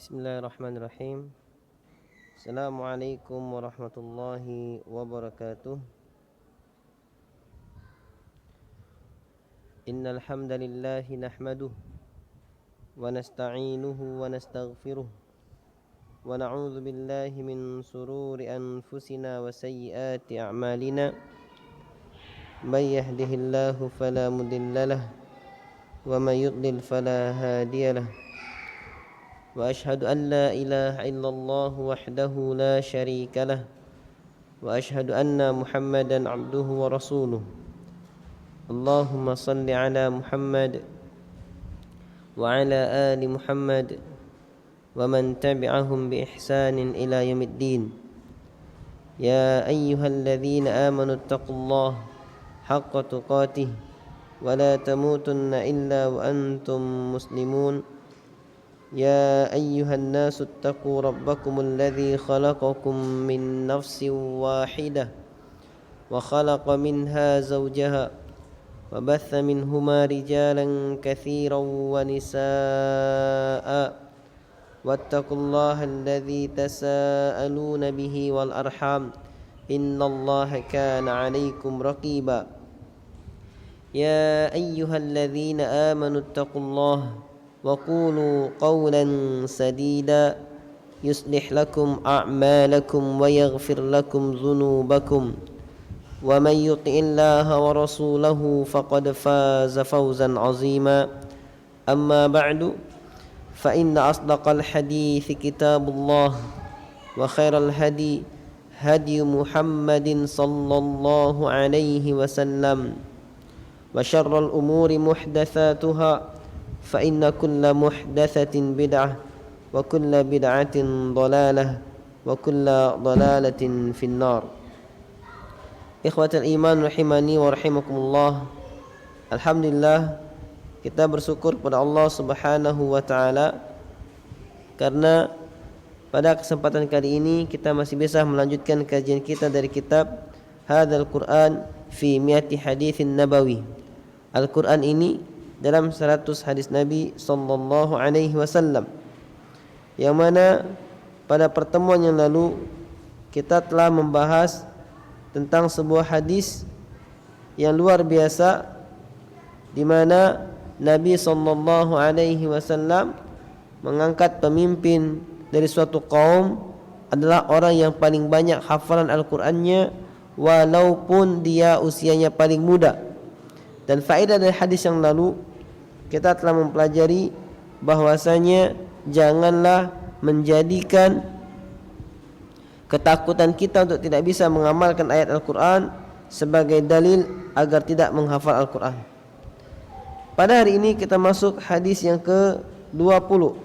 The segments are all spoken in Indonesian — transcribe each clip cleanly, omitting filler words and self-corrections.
Bismillahirrahmanirrahim. Assalamualaikum warahmatullahi wabarakatuh. Innal hamdalillahi nahmaduhu wa nasta'inuhu wa nastaghfiruh wa na'udzu billahi min sururi anfusina wa sayyiati a'malina. May yahdihillahu fala mudilla lahu wa may yudlil fala hadiya lahu. وأشهد أن لا إله إلا الله وحده لا شريك له وأشهد أن محمدا عبده ورسوله اللهم صل على محمد وعلى آل محمد ومن تبعهم بإحسان إلى يوم الدين يا أيها الذين آمنوا اتقوا الله حق تقاته ولا تموتن إلا وأنتم مسلمون يا أيها الناس اتقوا ربكم الذي خلقكم من نفس واحدة وخلق منها زوجها وبث منهما رجالا كثيرا ونساء واتقوا الله الذي تساءلون به والأرحام إن الله كان عليكم رقيبا يا أيها الذين آمنوا اتقوا الله وقولوا قولا سديدا يصلح لكم أعمالكم ويغفر لكم ذنوبكم ومن يطع الله ورسوله فقد فاز فوزا عظيما أما بعد فإن أصدق الحديث كتاب الله وخير الهدي هدي محمد صلى الله عليه وسلم وشر الأمور محدثاتها فإن كل محدثة بدعة وكل بدعة ضلالة وكل ضلالة في النار. Ikhwatal iman rahimani wa rahimakumullah. Alhamdulillah, kita bersyukur kepada Allah Subhanahu wa taala karena pada kesempatan kali ini kita masih bisa melanjutkan kajian kita dari kitab Hadzal Quran fi Mi'ati Haditsin Nabawi. Al-Quran ini dalam 100 hadis Nabi sallallahu alaihi wasallam, yang mana pada pertemuan yang lalu kita telah membahas tentang sebuah hadis yang luar biasa, di mana Nabi sallallahu alaihi wasallam mengangkat pemimpin dari suatu kaum adalah orang yang paling banyak hafalan Al-Qur'annya walaupun dia usianya paling muda. Dan faedah dari hadis yang lalu kita telah mempelajari bahwasanya janganlah menjadikan ketakutan kita untuk tidak bisa mengamalkan ayat Al-Quran sebagai dalil agar tidak menghafal Al-Quran. Pada hari ini kita masuk hadis yang ke-20.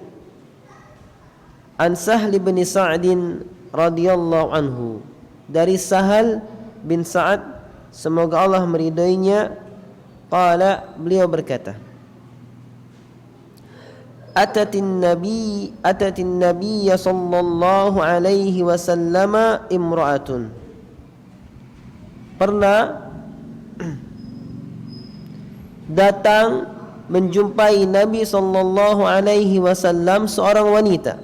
An Sahl bin Sa'din radhiyallahu anhu, dari Sahal bin Sa'ad, semoga Allah meridainya, qala, beliau berkata, Atatin Nabiy sallallahu alaihi wasallam imra'atun. Pernah datang menjumpai Nabi sallallahu alaihi wasallam seorang wanita.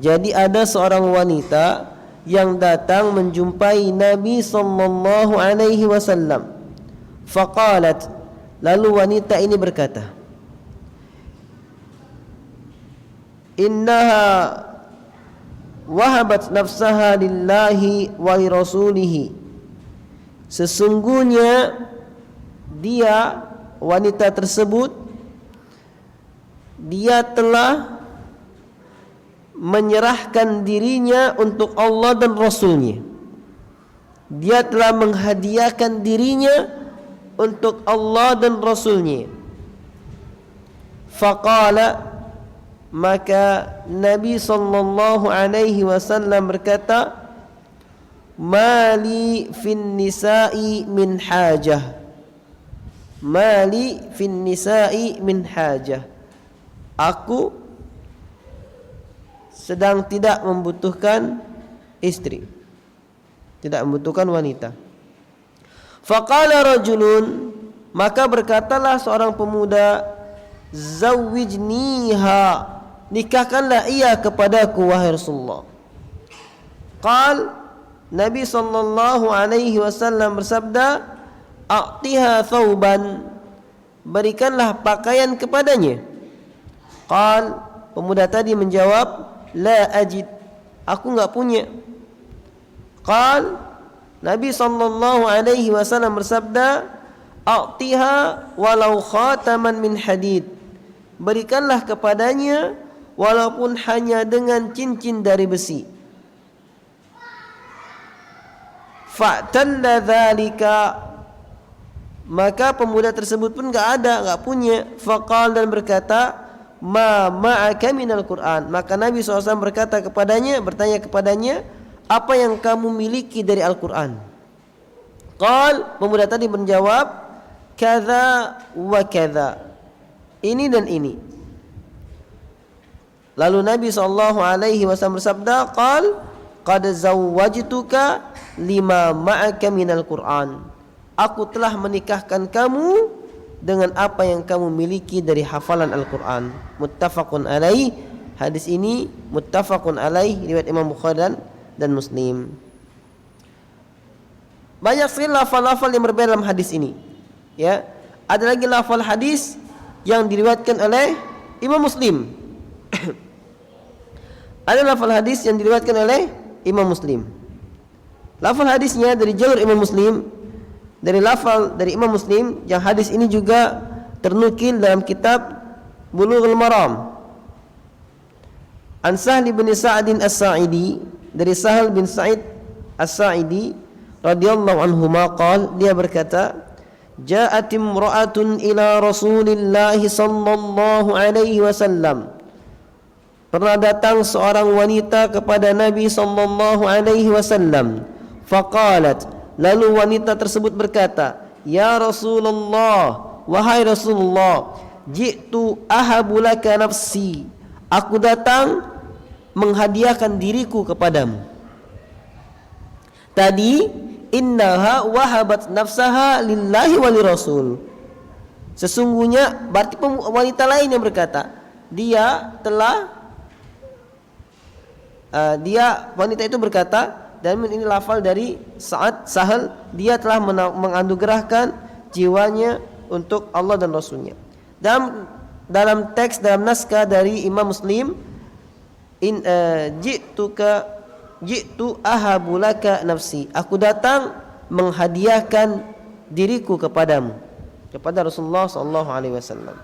Jadi ada seorang wanita yang datang menjumpai Nabi sallallahu alaihi wasallam. Faqalat, lalu wanita ini berkata, Innaha wahabat nafsaha lillahi wa rasulihi. Sesungguhnya dia, wanita tersebut, dia telah menyerahkan dirinya untuk Allah dan Rasulnya. Dia telah menghadiahkan dirinya untuk Allah dan Rasulnya. Faqala, maka Nabi sallallahu alaihi wasallam berkata, Mali fin nisa'i min hajah. Mali fin nisa'i min hajah. Aku sedang tidak membutuhkan istri, tidak membutuhkan wanita. Faqala rajulun, maka berkatalah seorang pemuda, Zawwijniha, nikahkanlah ia kepadaku wahai Rasulullah. Qal, Nabi sallallahu alaihi wasallam bersabda, a'tiha thawban, berikanlah pakaian kepadanya. Qal, pemuda tadi menjawab, la ajid, aku enggak punya. Qal, Nabi sallallahu alaihi wasallam bersabda, a'tiha walau khataman min hadid, berikanlah kepadanya walaupun hanya dengan cincin dari besi. Fa'talla dzalika, maka pemuda tersebut pun enggak punya. Faqal, dan berkata, ma ma'aka minal Qur'an, maka Nabi SAW bertanya kepadanya, apa yang kamu miliki dari Al-Quran? Qal, pemuda tadi menjawab, kadza wa kadza, ini dan ini. Lalu Nabi SAW bersabda, qal, qad zawwajtuka lima ma'aka minal Qur'an, aku telah menikahkan kamu dengan apa yang kamu miliki dari hafalan Al-Quran. Muttafaqun alaih, hadis ini muttafaqun alaih, riwayat Imam Bukhari dan Muslim. Banyak sekali lafal-lafal yang berbeda dalam hadis ini. Ya, ada lagi lafal hadis yang diriwayatkan oleh Imam Muslim. Ada lafal hadis yang diriwayatkan oleh Imam Muslim. Lafal hadisnya dari jalur Imam Muslim, dari lafal dari Imam Muslim, yang hadis ini juga ternukil dalam kitab Bulughul Maram. An Sahl bin Sa'd As-Sa'idi, dari Sahal bin Sa'id As-Sa'idi radhiyallahu anhuma qala, dia berkata, ja'at imra'atun ila Rasulillah sallallahu alaihi wasallam, pernah datang seorang wanita kepada Nabi sallallahu alaihi wasallam. Faqalat, lalu wanita tersebut berkata, ya Rasulullah, wahai Rasulullah, ji'tu ahabu laka nafsi, aku datang menghadiahkan diriku kepadamu. Tadi innaha wahabat nafsaha lillahi wa lirasul, sesungguhnya berarti wanita lain yang berkata, wanita itu berkata, dan ini lafal dari Sahal, dia telah menganugerahkan jiwanya untuk Allah dan Rasulnya. Dalam teks, dalam naskah dari Imam Muslim, ji'tu ahabu laka nafsi, aku datang menghadiahkan diriku kepadamu, kepada Rasulullah sallallahu alaihi wasallam.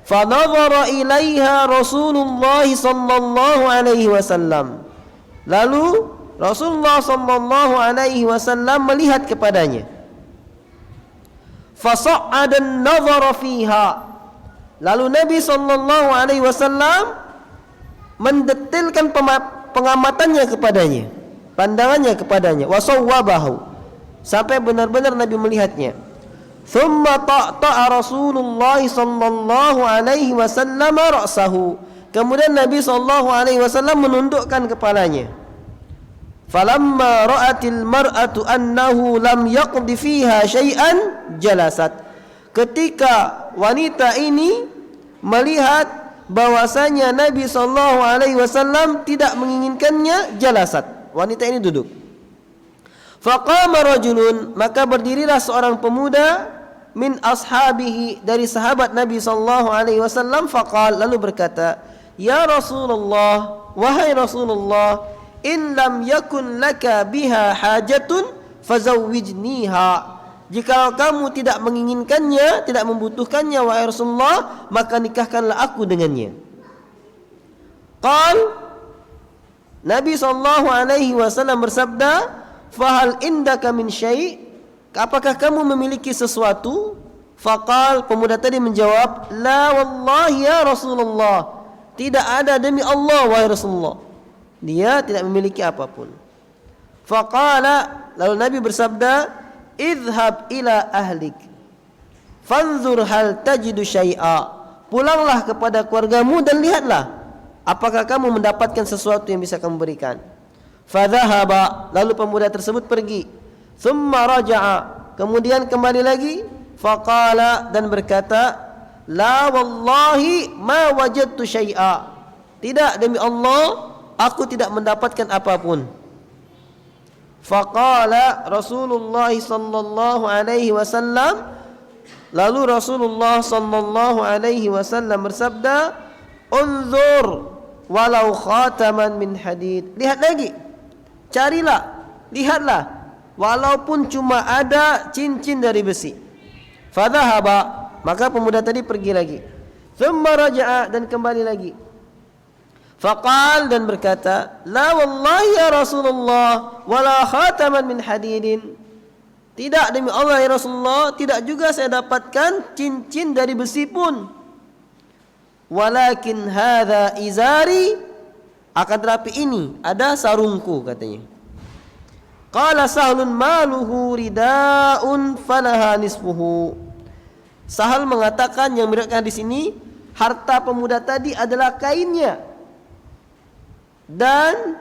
Fa nadhara ilaiha Rasulullah sallallahu alaihi wasallam, lalu Rasulullah sallallahu alaihi wasallam melihat kepadanya. Fa sa'ada an-nadhara fiha, lalu Nabi sallallahu alaihi wasallam mendetailkan pengamatannya kepadanya, pandangannya kepadanya. Wa sawwabahu, sampai benar-benar Nabi melihatnya. Thumma ta'ta'a Rasulullah sallallahu alaihi wasallam ra'sahu, kemudian Nabi sallallahu alaihi wasallam menundukkan kepalanya. Falamma ra'atil mar'atu annahu lam yaqdi fiha syai'an jalasat, ketika wanita ini melihat bahwasanya Nabi sallallahu alaihi wasallam tidak menginginkannya, jalasat, wanita ini duduk. Faqama rajulun, maka berdirilah seorang pemuda min ashabihi, dari sahabat Nabi sallallahu alaihi wasallam. Faqal, lalu berkata, ya Rasulullah, wahai Rasulullah, in lam yakun laka biha hajatun fazawwijniha, jika kamu tidak menginginkannya, tidak membutuhkannya wahai Rasulullah, maka nikahkanlah aku dengannya. Qal, Nabi sallallahu alaihi wasallam bersabda, fahal indaka min syai', apakah kamu memiliki sesuatu? Faqal, pemuda tadi menjawab, la wallahi ya Rasulullah, tidak ada demi Allah wahai Rasulullah, dia tidak memiliki apapun. Faqala, lalu Nabi bersabda, idhhab ila ahlik fanzur hal tajidu syai'a, pulanglah kepada keluargamu dan lihatlah apakah kamu mendapatkan sesuatu yang bisa kamu berikan. Fadhahaba, lalu pemuda tersebut pergi. Thumma raja'a, kemudian kembali lagi. Faqala, dan berkata, la wallahi ma wajadtu syai'a, Tidak, demi Allah, aku tidak mendapatkan apapun. Faqala Rasulullah sallallahu alaihi wasallam, lalu Rasulullah sallallahu alaihi wasallam bersabda, "Unzur walau khataman min hadid." Lihat lagi. Carilah, lihatlah, walaupun cuma ada cincin dari besi. Fadhahaba, maka pemuda tadi pergi lagi. Thumma raja'a, dan kembali lagi. Faqal, dan berkata, "La wallahi ya Rasulullah, wala khataman min hadidin." Tidak, demi Allah ya Rasulullah, tidak juga saya dapatkan cincin dari besi pun. Walakin hadza izari, akan tetapi ini ada sarungku, katanya. Qala Sahlun maluhu ridaun falaha nisfuhu. Sahal mengatakan, yang meriwayatkan di sini, harta pemuda tadi adalah kainnya. Dan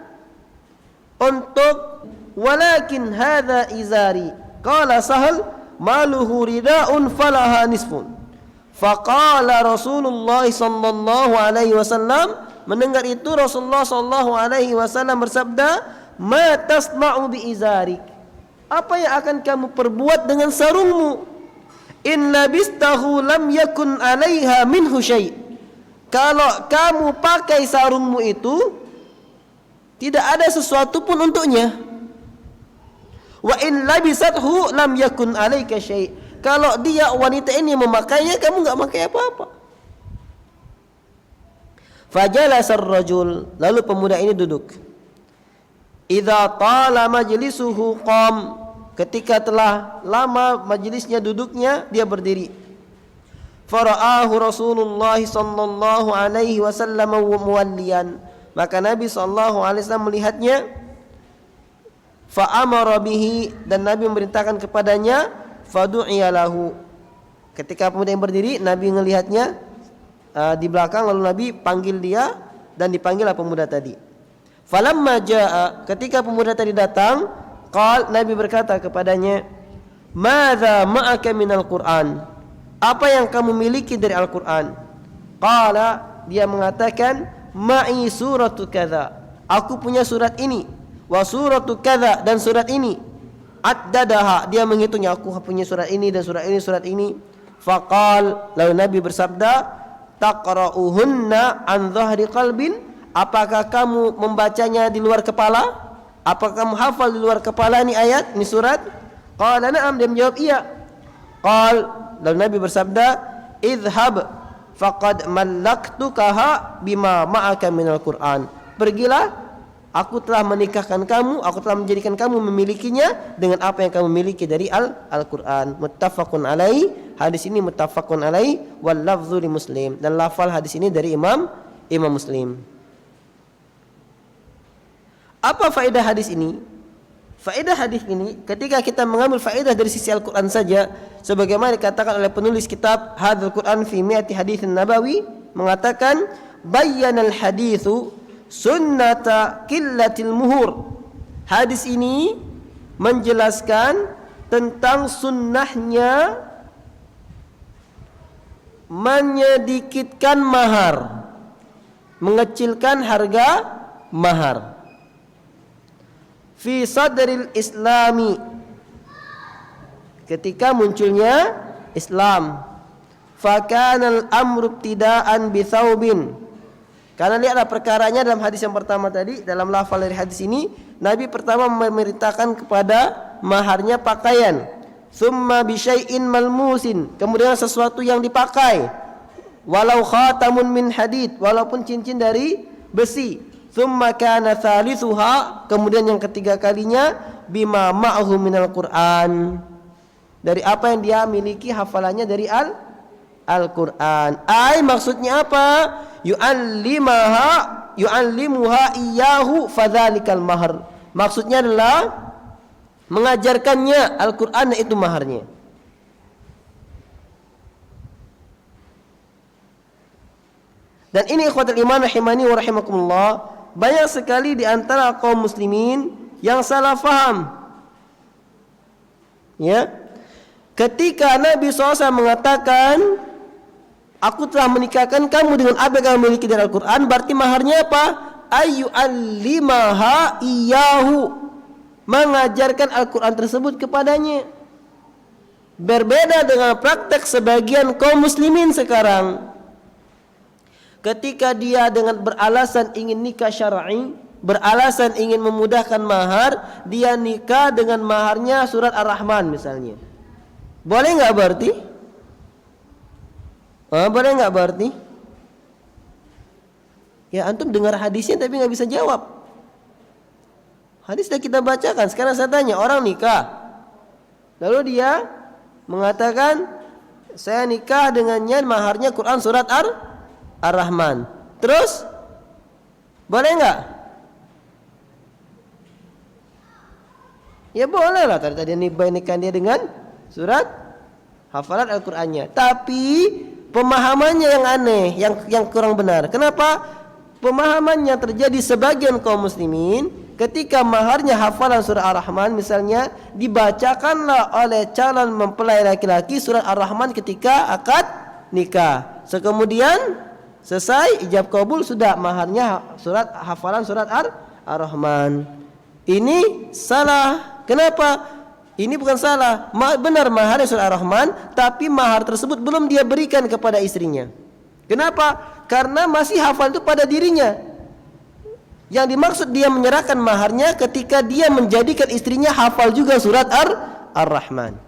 untuk walakin hadza izari, qala Sahal maluhu ridaun falaha nisfun. Faqala Rasulullah sallallahu alaihi wasallam, mendengar itu Rasulullah sallallahu alaihi wasallam bersabda, "Ma tasna'u bi izarik?" Apa yang akan kamu perbuat dengan sarungmu? In labistahu lam yakun 'alaiha minhu syai'. Kalau kamu pakai sarungmu itu, tidak ada sesuatu pun untuknya. Wa in labisathu lam yakun 'alaika syai'. Kalau dia, wanita ini, memakainya, kamu enggak pakai apa-apa. Fajalasa ar-rajul, lalu pemuda ini duduk. Idza tala majlisuhu qam, ketika telah lama majelisnya, duduknya, dia berdiri. Fara'ahu Rasulullah sallallahu alaihi wasallam muwalliyan, maka Nabi sallallahu alaihi wasallam melihatnya. Fa'amara bihi, dan Nabi memerintahkan kepadanya. Fadu'iya lahu, ketika pemuda yang berdiri, Nabi melihatnya di belakang, lalu Nabi panggil dia, dan dipanggillah pemuda tadi. Falamma jaa, ketika pemuda tadi datang, Nabi berkata kepadanya, "Madza ma'aka minal Qur'an?" Apa yang kamu miliki dari Al-Qur'an? Qala, dia mengatakan, "Ma'i suratu kadza." Aku punya surat ini. Wa suratu kadza, dan surat ini. Addadaha, dia menghitungnya. Aku punya surat ini dan surat ini, surat ini. Faqal, lalu Nabi bersabda, "Taqra'uhunna an dhahri qalbin?" Apakah kamu membacanya di luar kepala? Apakah kamu hafal di luar kepala ini ayat, ini surat? Qala na'am, dia menjawab iya. Qal, lalu Nabi bersabda, "Idhhab faqad mallaktukaha bima ma'aka minal Qur'an." Pergilah, aku telah menikahkan kamu, aku telah menjadikan kamu memilikinya dengan apa yang kamu miliki dari Al-Qur'an. Muttafaqun alaih, hadis ini muttafaqun alaih, wal lafdzu li Muslim, dan lafal hadis ini dari Imam Muslim. Apa faedah hadis ini? Faedah hadis ini, ketika kita mengambil faedah dari sisi Al-Quran saja, sebagaimana dikatakan oleh penulis kitab Hadzal Quran fi Mi'ati Haditsin Nabawi, mengatakan, "Bayyanal haditsu sunnata qillatil muhur." Hadis ini menjelaskan tentang sunnahnya menyedikitkan mahar, mengecilkan harga mahar. Fi sadril islami, ketika munculnya Islam. Fakanal amru ibtidaan bi thawbin, karena lihatlah perkaranya dalam hadis yang pertama tadi, dalam lafal dari hadis ini, Nabi pertama memerintahkan kepada maharnya pakaian. Tsumma bi syai'in malmusin, kemudian sesuatu yang dipakai. Walau khatamun min hadid, walaupun cincin dari besi. Tsumma kana thalithuha, kemudian yang ketiga kalinya, bima ma'ahu minal Qur'an, dari apa yang dia miliki hafalannya dari Al-Qur'an. Maksudnya apa? Yu'allimuha iyyahu fadzalikal mahar. Maksudnya adalah mengajarkannya Al-Qur'an, itu maharnya. Dan ini ikhwatul iman rahimani wa rahimakumullah, banyak sekali di antara kaum muslimin yang salah faham. Ya. Ketika Nabi SAW mengatakan aku telah menikahkan kamu dengan apa yang kamu miliki dari Al-Quran, berarti maharnya apa? Ayu alimaha iyahu, mengajarkan Al-Quran tersebut kepadanya. Berbeda dengan praktek sebagian kaum muslimin sekarang. Ketika dia dengan beralasan ingin nikah syar'i, beralasan ingin memudahkan mahar, dia nikah dengan maharnya surat Ar-Rahman misalnya. Boleh nggak berarti? Boleh nggak berarti? Ya antum dengar hadisnya tapi nggak bisa jawab. Hadis sudah kita bacakan. Sekarang saya tanya, orang nikah, lalu dia mengatakan saya nikah dengannya maharnya Quran surat Ar-Rahman. Terus boleh nggak? Ya boleh lah. Tadi nikah dia dengan surat hafalan Al-Qur'annya. Tapi pemahamannya yang aneh, yang kurang benar. Kenapa? Pemahamannya terjadi sebagian kaum muslimin ketika maharnya hafalan surah Ar-Rahman misalnya, dibacakanlah oleh calon mempelai laki-laki surat Ar-Rahman ketika akad nikah. Kemudian selesai ijab kabul, sudah maharnya hafalan surat Ar-Rahman. Ini salah. Kenapa? Ini bukan salah. Benar maharnya surat Ar-Rahman, tapi mahar tersebut belum dia berikan kepada istrinya. Kenapa? Karena masih hafal itu pada dirinya. Yang dimaksud dia menyerahkan maharnya ketika dia menjadikan istrinya hafal juga surat Ar-Rahman.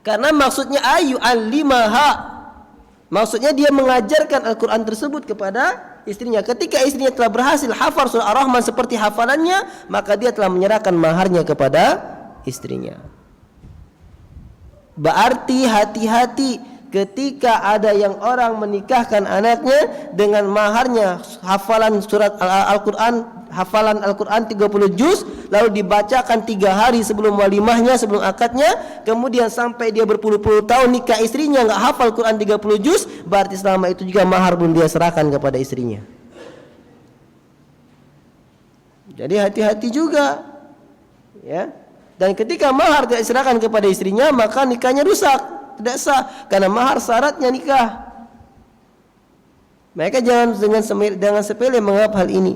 Karena maksudnya ayu alimaha, maksudnya dia mengajarkan Al-Quran tersebut kepada istrinya. Ketika istrinya telah berhasil hafal surah Ar-Rahman seperti hafalannya, maka dia telah menyerahkan maharnya kepada istrinya. Berarti hati-hati ketika ada yang orang menikahkan anaknya dengan maharnya hafalan surat Al-Quran, hafalan Al-Quran 30 juz, lalu dibacakan 3 hari sebelum walimahnya, sebelum akadnya, kemudian sampai dia berpuluh-puluh tahun nikah istrinya nggak hafal Quran 30 juz, berarti selama itu juga mahar belum dia serahkan kepada istrinya. Jadi hati-hati juga, ya. Dan ketika mahar tidak diserahkan kepada istrinya, maka nikahnya rusak, tidak sah, karena mahar syaratnya nikah. Mereka jangan dengan sepele menganggap hal ini.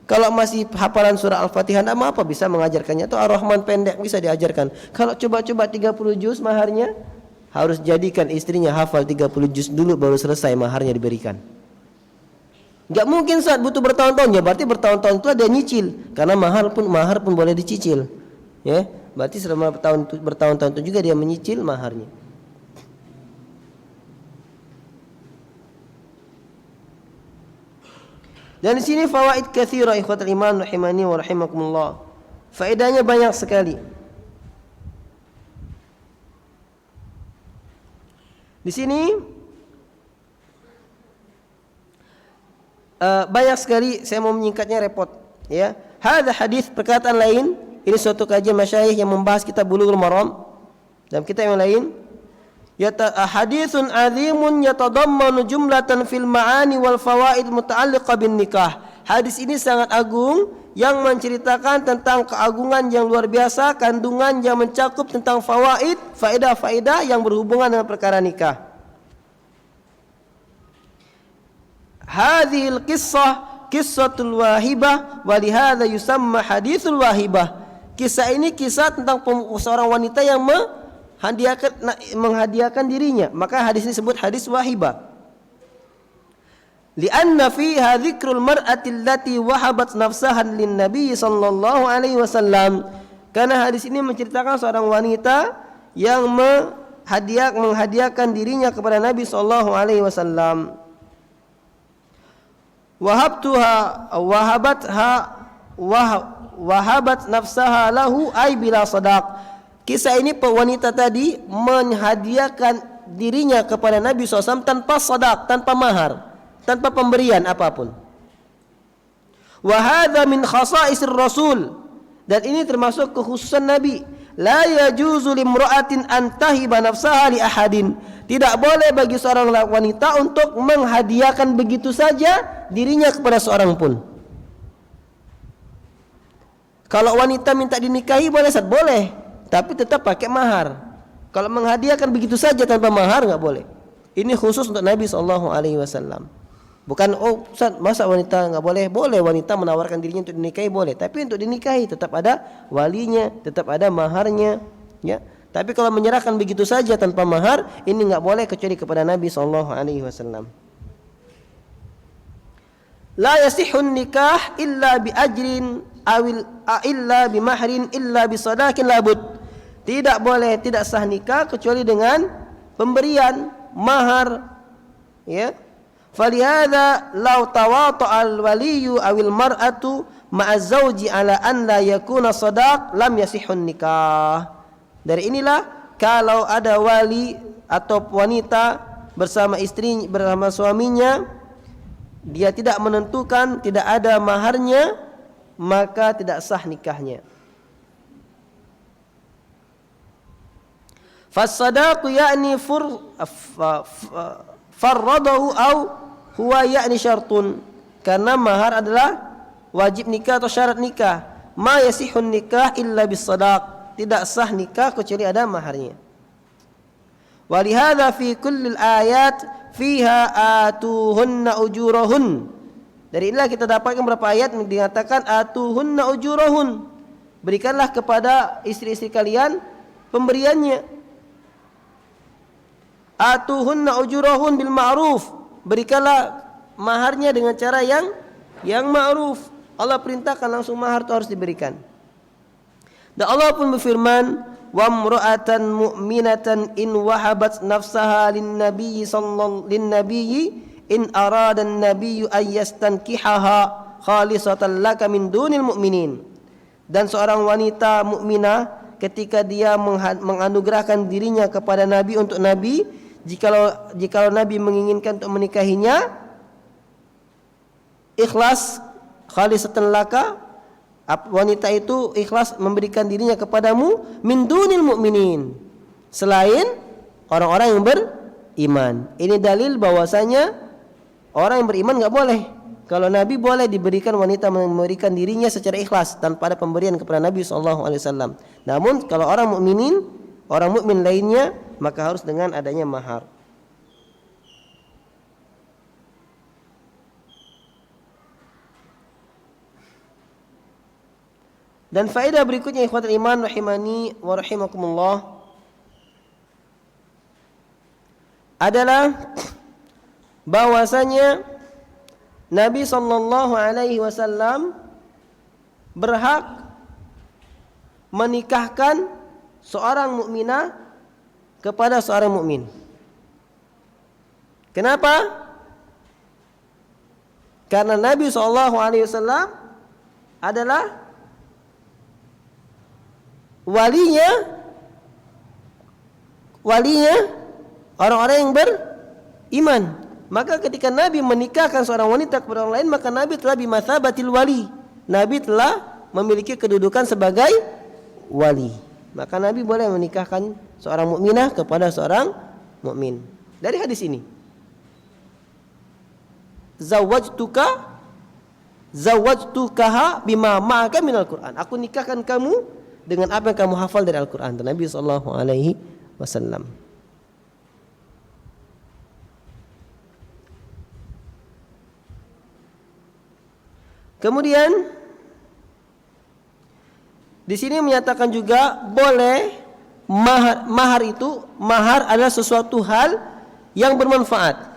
Kalau masih hafalan surah Al-Fatihah, tidak apa bisa mengajarkannya. Atau Ar-Rahman pendek bisa diajarkan. Kalau coba-coba 30 juz maharnya, harus jadikan istrinya hafal 30 juz dulu baru selesai maharnya diberikan. Gak mungkin saat butuh bertahun-tahun, ya berarti bertahun-tahun itu ada nyicil. Karena mahar pun boleh dicicil. Ya, berarti selama bertahun-tahun itu juga dia menyicil maharnya. Dan di sini fawaid katsira ikhwatul iman rahimani wa rahimakumullah. Faedahnya banyak sekali. Di sini banyak sekali, saya mau menyingkatnya repot, ya. Hadza hadis, perkataan lain, ini suatu kajian masyayikh yang membahas kitab Bulughul Maram. Dalam kitab yang lain, haditsun azimun yatadammanu jumlatan fil ma'ani wal fawaid muta'alliqah bin nikah. Hadis ini sangat agung yang menceritakan tentang keagungan yang luar biasa, kandungan yang mencakup tentang fawaid, faedah-faedah yang berhubungan dengan perkara nikah. Hadhil qissatul wahibah wa lihadza yusamma haditsul wahibah. Kisah ini kisah tentang seorang wanita yang menghadiahkan dirinya, maka hadis ini disebut hadis wahibah. Lianna fiha dzikrul mar'ati allati wahabat nafsaha lin nabi sallallahu alaihi wasallam. Karena hadis ini menceritakan seorang wanita yang menghadiahkan dirinya kepada Nabi sallallahu alaihi wasallam. Wahabat nafsaha lahu ay bila sadaq. Kisah ini wanita tadi menghadiahkan dirinya kepada Nabi SAW tanpa sadaq, tanpa mahar, tanpa pemberian apapun. Wa hadza min khasa'isir rasul, dan ini termasuk kekhususan Nabi. La yajuzu limra'atin an tahiba nafsaha li ahadin. Tidak boleh bagi seorang wanita untuk menghadiahkan begitu saja dirinya kepada seorang pun. Kalau wanita minta dinikahi boleh, tapi tetap pakai mahar. Kalau menghadiahkan begitu saja tanpa mahar nggak boleh. Ini khusus untuk Nabi SAW. Bukan Ustaz, masa wanita nggak boleh? Boleh, wanita menawarkan dirinya untuk dinikahi boleh. Tapi untuk dinikahi tetap ada walinya, tetap ada maharnya, ya. Tapi kalau menyerahkan begitu saja tanpa mahar, ini nggak boleh kecuali kepada Nabi SAW. La yasihun nikah illa bi ajrin awil illa bi mahrin illa bi sadakin labud. Tidak boleh, tidak sah nikah kecuali dengan pemberian mahar, ya. Falihada law tawata'a al-waliyyu awil mar'atu ma'a zawji ala an la yakuna sadaq lam yasihun nikah. Dari inilah kalau ada wali atau wanita bersama istri, bersama suaminya, dia tidak menentukan, tidak ada maharnya, maka tidak sah nikahnya. Fas-sadaqu ya'ni farradahu aw huwa ya'ni syartun. Karena mahar adalah wajib nikah atau syarat nikah. Ma yasihun nikah illa bis-sadaq. Tidak sah nikah kecuali ada maharnya. Walihada fi kullil ayat fiha atuhunna ujurahun. Dari inilah kita dapatkan beberapa ayat yang dikatakan atuhunna ujurahun. Berikanlah kepada istri-istri kalian pemberiannya. Atuhunna ujurahun bil ma'ruf. Berikanlah maharnya dengan cara yang ma'ruf. Allah perintahkan langsung mahar itu harus diberikan. Dan Allah pun berfirman, wa imra'atan mu'minatan in wahabat nafsaha lin-nabiyyi in arada an-nabiyyu ay yastankihaha khalisatan laka min dunil mu'minin. Dan seorang wanita mukminah ketika dia menganugerahkan dirinya kepada Nabi untuk Nabi, jikalau Nabi menginginkan untuk menikahinya, ikhlas khalisatan laka, wanita itu ikhlas memberikan dirinya kepadamu min dunil mu'minin, selain orang-orang yang beriman. Ini dalil bahwasanya orang yang beriman enggak boleh. Kalau Nabi boleh diberikan wanita memberikan dirinya secara ikhlas tanpa ada pemberian kepada Nabi SAW. Namun kalau orang mukmin lainnya, maka harus dengan adanya mahar. Dan faedah berikutnya ikhwatul iman rahimani wa rahimakumullah adalah bahwasanya Nabi SAW berhak menikahkan seorang mukminah kepada seorang mukmin. Kenapa? Karena Nabi SAW adalah walinya orang-orang yang beriman. Maka ketika Nabi menikahkan seorang wanita kepada orang lain, maka Nabi telah bimatsabatil wali. Nabi telah memiliki kedudukan sebagai wali. Maka Nabi boleh menikahkan seorang mukminah kepada seorang mukmin. Dari hadis ini, zawwajtukaha bima ma'aka minal Qur'an. Aku nikahkan kamu dengan apa yang kamu hafal dari Al-Qur'an. Nabi sallallahu alaihi wasallam. Kemudian di sini menyatakan juga boleh mahar adalah sesuatu hal yang bermanfaat,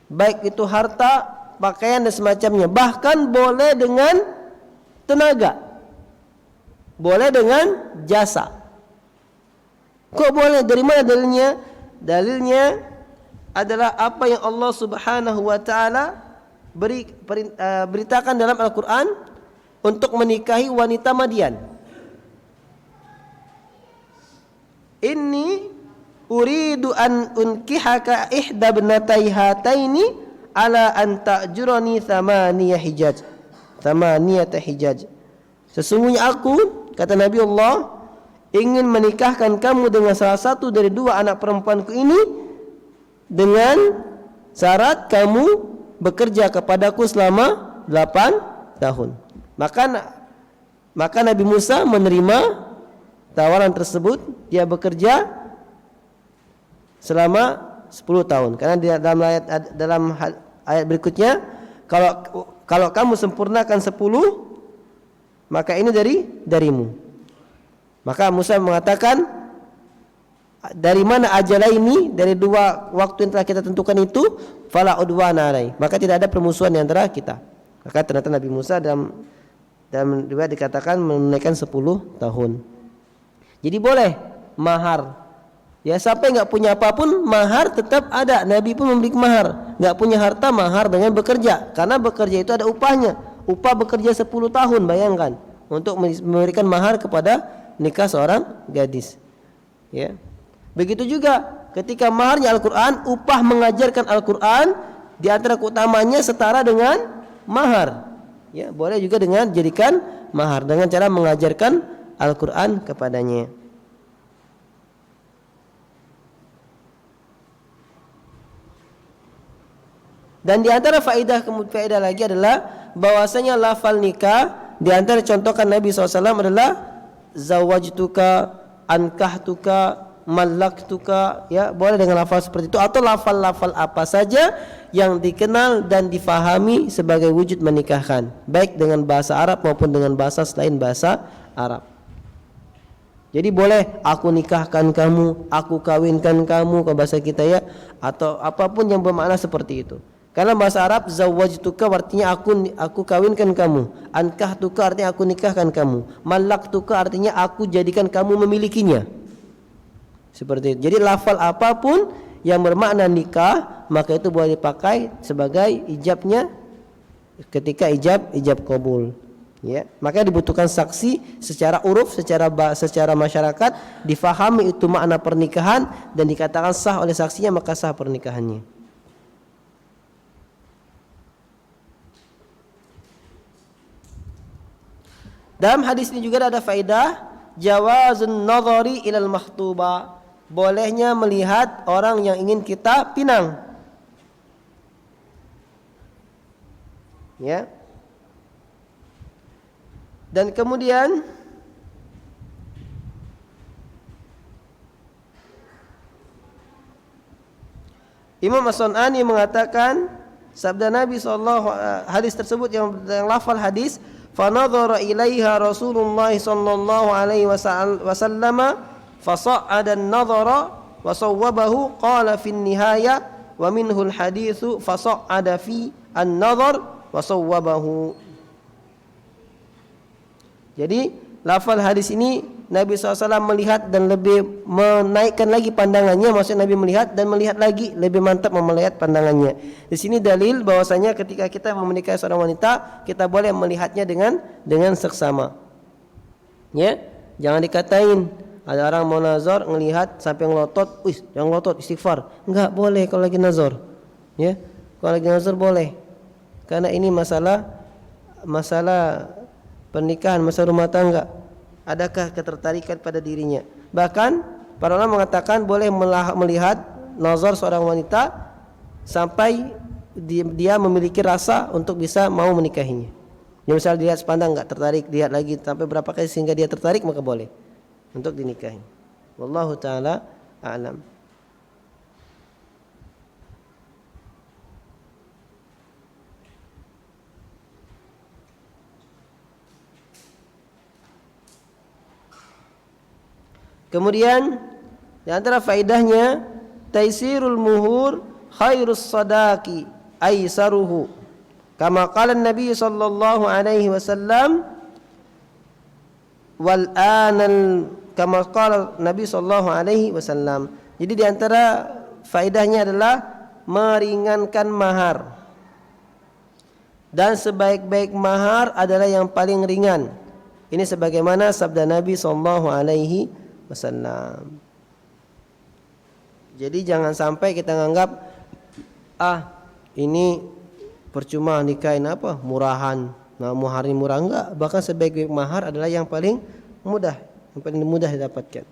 baik itu harta, pakaian dan semacamnya. Bahkan boleh dengan tenaga, boleh dengan jasa. Kok boleh? Dari mana dalilnya? Dalilnya adalah apa yang Allah Subhanahu wa taala beritakan dalam Al-Quran untuk menikahi wanita Madian. Inni uridu an unkihaka ihda ibnatai hataini ala an ta'jurani thamaniyata hijaj. Sesungguhnya aku, kata Nabi Allah, ingin menikahkan kamu dengan salah satu dari dua anak perempuanku ini dengan syarat kamu bekerja kepadaku selama 8 tahun. Maka Nabi Musa menerima tawaran tersebut. Dia bekerja selama 10 tahun. Karena dalam ayat berikutnya, kalau kamu sempurnakan 10, maka ini darimu. Maka Musa mengatakan, dari mana ajalah ini? Dari 2 waktu yang telah kita tentukan itu, fala udwana alai. Maka tidak ada permusuhan di antara kita. Maka ternyata Nabi Musa dalam riwayat dikatakan menunaikan 10 tahun. Jadi boleh mahar. Ya, sampai enggak punya apapun, mahar tetap ada. Nabi pun memberi mahar. Enggak punya harta, mahar dengan bekerja. Karena bekerja itu ada upahnya. Upah bekerja 10 tahun, bayangkan, untuk memberikan mahar kepada nikah seorang gadis. Ya. Begitu juga ketika maharnya Al-Qur'an, upah mengajarkan Al-Qur'an di antara keutamanya setara dengan mahar. Ya, boleh juga dengan jadikan mahar dengan cara mengajarkan Al-Quran kepadanya. Dan di antara faedah lagi adalah bahwasanya lafal nikah di antara contohkan Nabi SAW adalah zawajtuka, ankahtuka, malaktuka. Ya, boleh dengan lafal seperti itu atau lafal-lafal apa saja yang dikenal dan difahami sebagai wujud menikahkan, baik dengan bahasa Arab maupun dengan bahasa selain bahasa Arab. Jadi boleh aku nikahkan kamu, aku kawinkan kamu ke bahasa kita ya, atau apapun yang bermakna seperti itu. Karena bahasa Arab zawajtuka artinya aku kawinkan kamu, ankahtuka artinya aku nikahkan kamu, malaktuka artinya aku jadikan kamu memilikinya. Seperti itu. Jadi lafal apapun yang bermakna nikah, maka itu boleh dipakai sebagai ijabnya ketika ijab qabul. Ya, maka dibutuhkan saksi secara uruf, secara masyarakat difahami itu makna pernikahan dan dikatakan sah oleh saksinya, maka sah pernikahannya. Dalam hadis ini juga ada faedah jawazun nadhari ilal makhtuba, bolehnya melihat orang yang ingin kita pinang. Ya. Dan kemudian Imam As-Sun'ani mengatakan sabda Nabi SAW, hadis tersebut yang lafal hadis, fanadhara ilaiha Rasulullah sallallahu alaihi wasallam fasa'ada an-nadhara wa sawwabahu qala fi an-nihaya wa minhu al-haditsu fasa'ada fi an-nadhar wa sawwabahu. Jadi lafal hadis ini Nabi SAW melihat dan lebih menaikkan lagi pandangannya, maksudnya Nabi melihat dan melihat lagi, lebih mantap melihat pandangannya. Di sini dalil bahwasanya ketika kita menikahi seorang wanita, kita boleh melihatnya dengan seksama. Ya, jangan dikatain ada orang mau nazar ngelihat sampai ngelotot, yang ngelotot istighfar. Enggak boleh kalau lagi nazar. Ya, kalau lagi nazar boleh. Karena ini masalah pernikahan, masa rumah tangga, adakah ketertarikan pada dirinya. Bahkan para ulama mengatakan boleh melihat nazar seorang wanita sampai dia memiliki rasa untuk bisa mau menikahinya. Ya, misal dilihat sepandang enggak tertarik, lihat lagi sampai berapa kali sehingga dia tertarik, maka boleh untuk dinikahi. Wallahu taala a'lam. Kemudian di antara faedahnya taisirul muhur khairus sadaqi aisaruhu. Kama qala Nabi sallallahu alaihi wasallam wal anal kama qala Nabi sallallahu alaihi wasallam. Jadi di antara faedahnya adalah meringankan mahar. Dan sebaik-baik mahar adalah yang paling ringan. Ini sebagaimana sabda Nabi sallallahu alaihi wasallam. Jadi jangan sampai kita menganggap ini percuma nikahin murahan. Nah, mahar ini murah, enggak, bahkan sebaik-baik mahar adalah yang paling mudah didapatkan.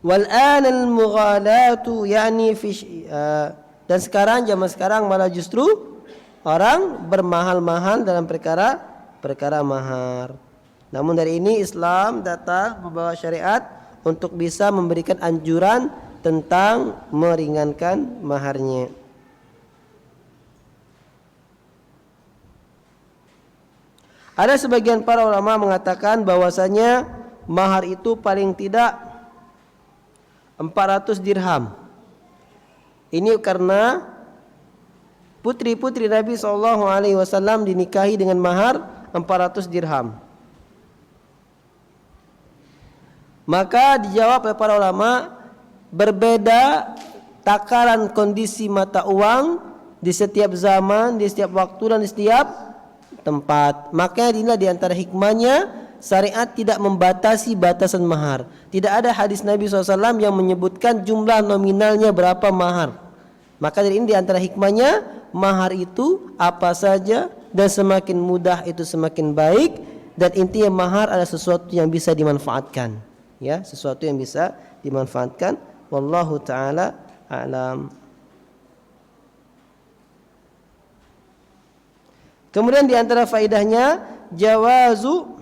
Wal anal mughalatu yani dan sekarang zaman malah justru orang bermahal-mahal dalam perkara mahar. Namun dari ini Islam datang membawa syariat untuk bisa memberikan anjuran tentang meringankan maharnya. Ada sebagian para ulama mengatakan bahwasanya mahar itu paling tidak 400 dirham. Ini karena putri-putri Nabi SAW dinikahi dengan mahar 400 dirham. Maka dijawab oleh para ulama, berbeda takaran kondisi mata uang di setiap zaman, di setiap waktu dan di setiap tempat. Makanya inilah di antara hikmahnya syariat tidak membatasi batasan mahar. Tidak ada hadis Nabi SAW yang menyebutkan jumlah nominalnya berapa mahar. Maka dari ini di antara hikmahnya, mahar itu apa saja dan semakin mudah itu semakin baik. Dan intinya mahar adalah sesuatu yang bisa dimanfaatkan, ya, sesuatu yang bisa dimanfaatkan. Wallahu ta'ala a'lam. Kemudian di antara faedahnya, jawazu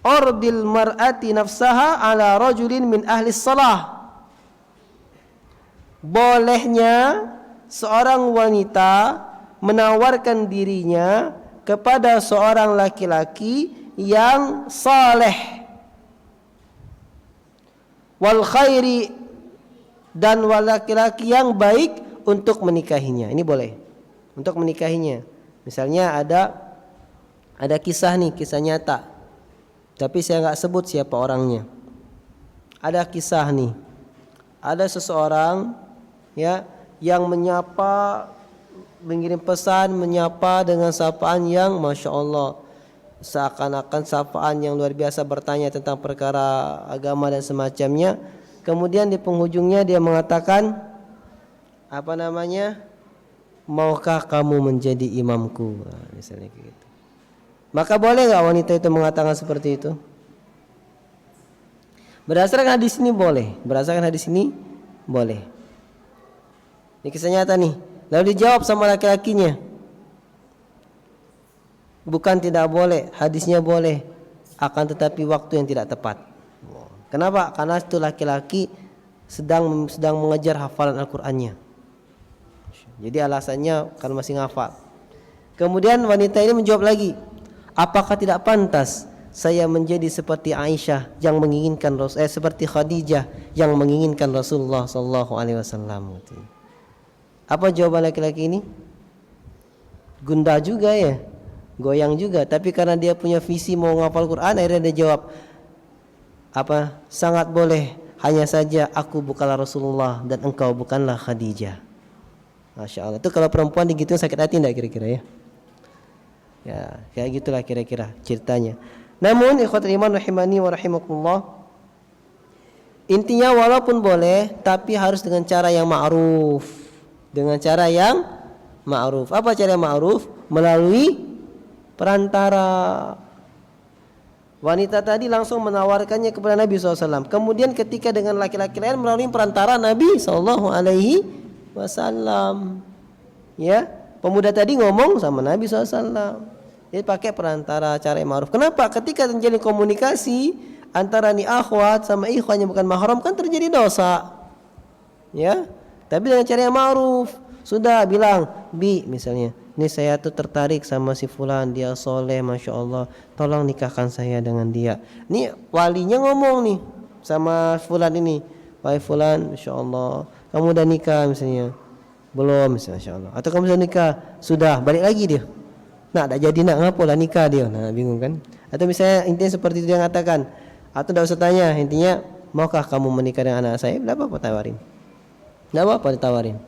urdil mar'ati nafsaha ala rajulin min ahli salah. Bolehnya seorang wanita menawarkan dirinya kepada seorang laki-laki yang saleh, wal khairi, dan laki-laki yang baik untuk menikahinya. Ini boleh untuk menikahinya. Misalnya ada kisah nih, kisah nyata, tapi saya nggak sebut siapa orangnya. Ada kisah nih, ada seseorang, ya, yang menyapa, mengirim pesan, menyapa dengan sapaan yang masya Allah, seakan-akan sapaan yang luar biasa, bertanya tentang perkara agama dan semacamnya. Kemudian di penghujungnya dia mengatakan, apa namanya, maukah kamu menjadi imamku, nah, misalnya gitu. Maka boleh nggak wanita itu mengatakan seperti itu? Berdasarkan hadis ini boleh, berdasarkan hadis ini boleh. Ini kisah nyata nih. Lalu dijawab sama laki-lakinya, bukan tidak boleh, hadisnya boleh, akan tetapi waktu yang tidak tepat. Kenapa? Karena itu laki-laki sedang mengejar hafalan Al-Qur'annya. Jadi alasannya karena masih ngafal. Kemudian wanita ini menjawab lagi, apakah tidak pantas saya menjadi seperti Aisyah yang menginginkan seperti Khadijah yang menginginkan Rasulullah sallallahu alaihi wasallam. Apa jawaban laki-laki ini? Gundah juga ya, goyang juga, tapi karena dia punya visi mau ngafal Quran, akhirnya dia jawab, apa, sangat boleh, hanya saja aku bukanlah Rasulullah dan engkau bukanlah Khadijah. Masya Allah. Itu kalau perempuan digituin sakit hati enggak kira-kira ya? Ya, kayak gitulah kira-kira ceritanya. Namun ikhwatul iman rahimani wa rahimakumullah, intinya walaupun boleh tapi harus dengan cara yang ma'ruf. Dengan cara yang ma'ruf. Apa cara yang ma'ruf? Melalui perantara. Wanita tadi langsung menawarkannya kepada Nabi SAW. Kemudian ketika dengan laki-laki lain melalui perantara Nabi SAW. Ya, pemuda tadi ngomong sama Nabi SAW. Dia pakai perantara, cara yang ma'ruf. Kenapa? Ketika terjadi komunikasi antara nih akhwat sama ikhwan yang bukan mahram, kan terjadi dosa. Ya, tapi dengan cara yang ma'ruf. Sudah bilang, Bi misalnya, ini saya tuh tertarik sama si fulan, dia soleh, masya Allah, tolong nikahkan saya dengan dia. Ini walinya ngomong nih sama fulan ini, wahai fulan, masya Allah, kamu udah nikah misalnya? Belum misalnya, masya Allah. Atau kamu sudah nikah? Sudah, balik lagi dia. Nah, tak jadi nak ngapo lah nikah dia. Nah, bingung kan? Atau misalnya intinya seperti itu dia katakan, atau tidak usah tanya, intinya maukah kamu menikah dengan anak saya? Tidak apa-apa tawarin. Tidak apa-apa ditawarin.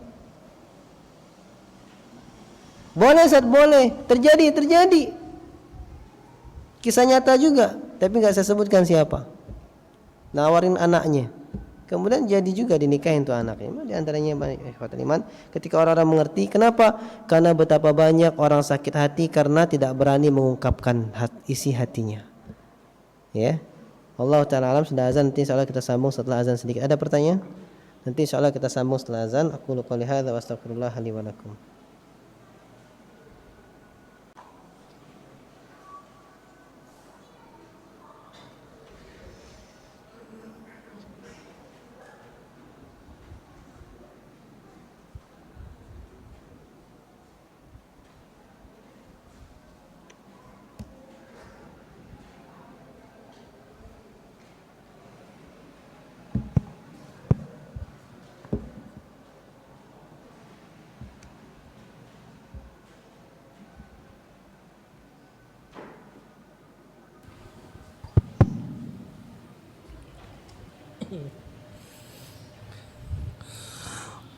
Boleh, Ustaz, boleh. Terjadi. Kisah nyata juga, tapi enggak saya sebutkan siapa. Nawarin anaknya. Kemudian jadi juga dinikahin tuh anaknya. Di antaranya ikhwatul iman, ketika orang-orang mengerti, kenapa? Karena betapa banyak orang sakit hati karena tidak berani mengungkapkan isi hatinya. Ya. Allah taala alam, sudah azan, nanti insyaallah kita sambung setelah azan sedikit. Ada pertanyaan? Nanti insyaallah kita sambung setelah azan. Aku qouli hadza wa astaghfirullah li wa lakum.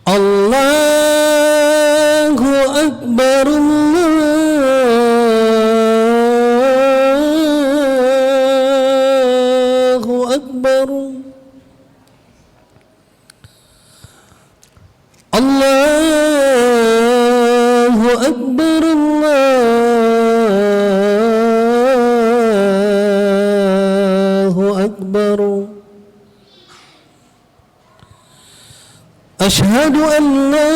Allahu Akbar, Allahu Akbar, Allahu Akbar, Allahu Akbar. Ashhadu an la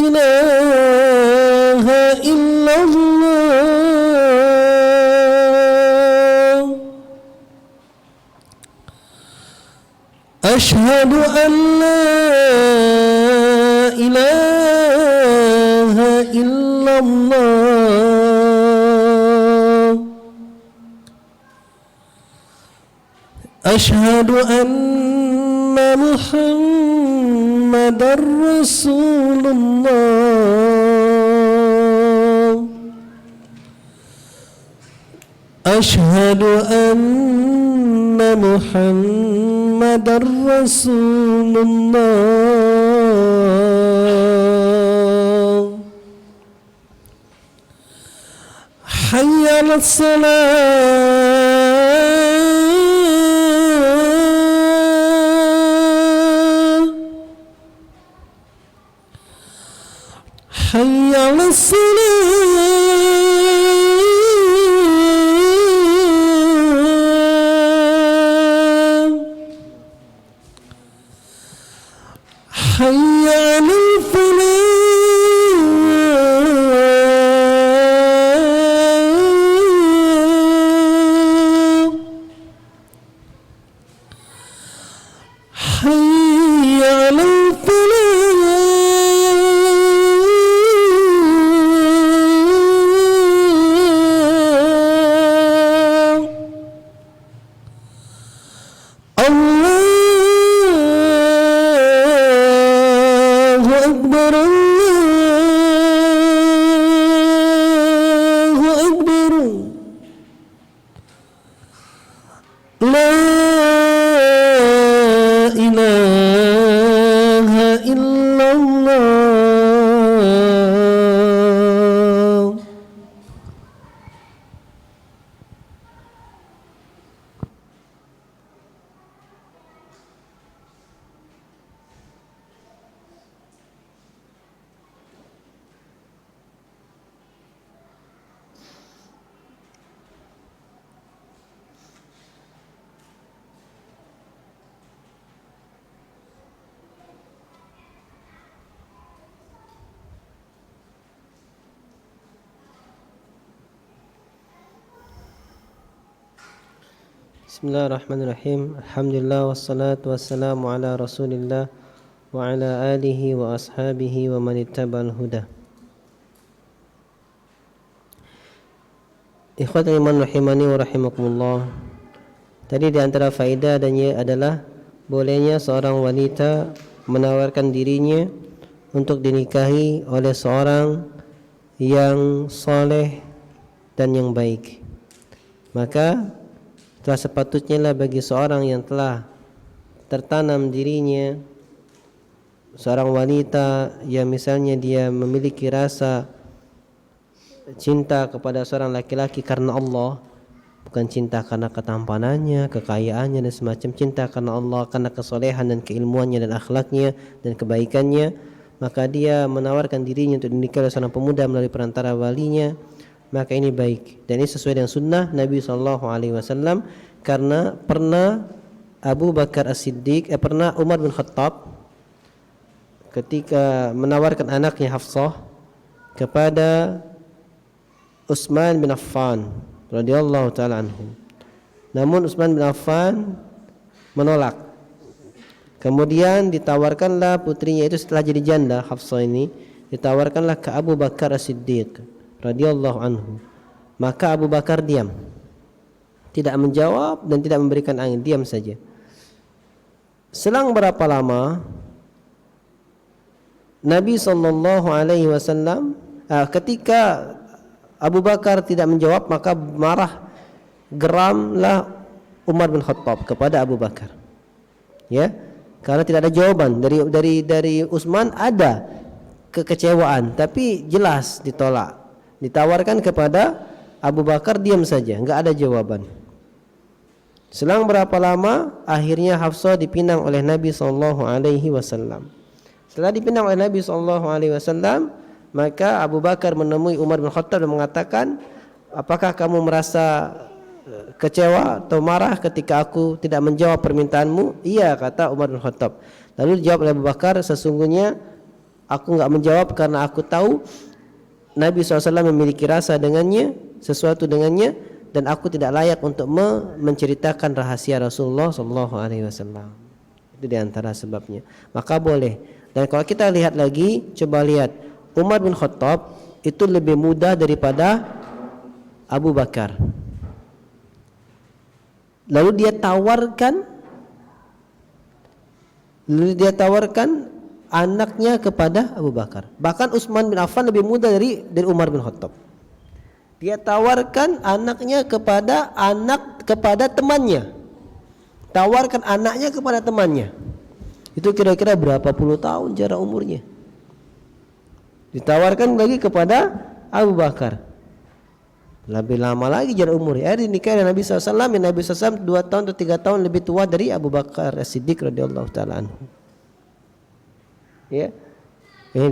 ilaha illallah. Ashhadu an la ilaha illallah. Ashhadu anna Muhammadar Rasulullah. Ashhadu anna Muhammadar Rasulullah. Hayya 'alas salat. حي على الصلاة. حي على الفلاح. حي على Bismillahirrahmanirrahim. Alhamdulillah wassalatu wassalamu ala Rasulillah wa ala alihi wa ashabihi wa man ittaba'al huda. Ikhwatul iman rahimani wa rahimakumullah. Tadi di antara faedah adanya adalah bolehnya seorang wanita menawarkan dirinya untuk dinikahi oleh seorang yang soleh dan yang baik. Maka telah sepatutnya lah bagi seorang yang telah tertanam dirinya, seorang wanita yang misalnya dia memiliki rasa cinta kepada seorang laki-laki karena Allah, bukan cinta karena ketampanannya, kekayaannya dan semacam, cinta karena Allah, karena kesolehan dan keilmuannya dan akhlaknya dan kebaikannya, maka dia menawarkan dirinya untuk dinikahi oleh seorang pemuda melalui perantara walinya, maka ini baik dan ini sesuai dengan sunnah Nabi SAW. Karena pernah Abu Bakar As-Siddiq pernah Umar bin Khattab ketika menawarkan anaknya Hafsah kepada Utsman bin Affan radhiyallahu taala anhu. Namun Utsman bin Affan menolak. Kemudian ditawarkanlah putrinya itu setelah jadi janda, Hafsah ini ditawarkanlah ke Abu Bakar As-Siddiq radhiyallahu anhu. Maka Abu Bakar diam, tidak menjawab dan tidak memberikan angin, diam saja. Selang berapa lama Nabi SAW ketika Abu Bakar tidak menjawab, maka marah, geramlah Umar bin Khattab kepada Abu Bakar. Ya, karena tidak ada jawaban dari Utsman, ada kekecewaan, tapi jelas ditolak. Ditawarkan kepada Abu Bakar, diam saja, enggak ada jawaban. Selang berapa lama akhirnya Hafsah dipinang oleh Nabi SAW. Setelah dipinang oleh Nabi SAW, maka Abu Bakar menemui Umar bin Khattab dan mengatakan, apakah kamu merasa kecewa atau marah ketika aku tidak menjawab permintaanmu? Iya, kata Umar bin Khattab. Lalu dijawab oleh Abu Bakar, sesungguhnya aku enggak menjawab karena aku tahu Nabi SAW memiliki rasa dengannya, sesuatu dengannya, dan aku tidak layak untuk menceritakan rahasia Rasulullah SAW. Itu diantara sebabnya. Maka boleh. Dan kalau kita lihat lagi, coba lihat, Umar bin Khattab itu lebih muda daripada Abu Bakar. Lalu dia tawarkan anaknya kepada Abu Bakar. Bahkan Utsman bin Affan lebih muda dari Umar bin Khattab. Dia tawarkan anaknya kepada temannya. Tawarkan anaknya kepada temannya. Itu kira-kira berapa puluh tahun jarak umurnya. Ditawarkan lagi kepada Abu Bakar. Lebih lama lagi jarak umurnya. Dinikahi oleh Nabi SAW. Nabi SAW 2 tahun atau 3 tahun lebih tua dari Abu Bakar As-Siddiq radhiyallahu taala anhu. Ya. Ini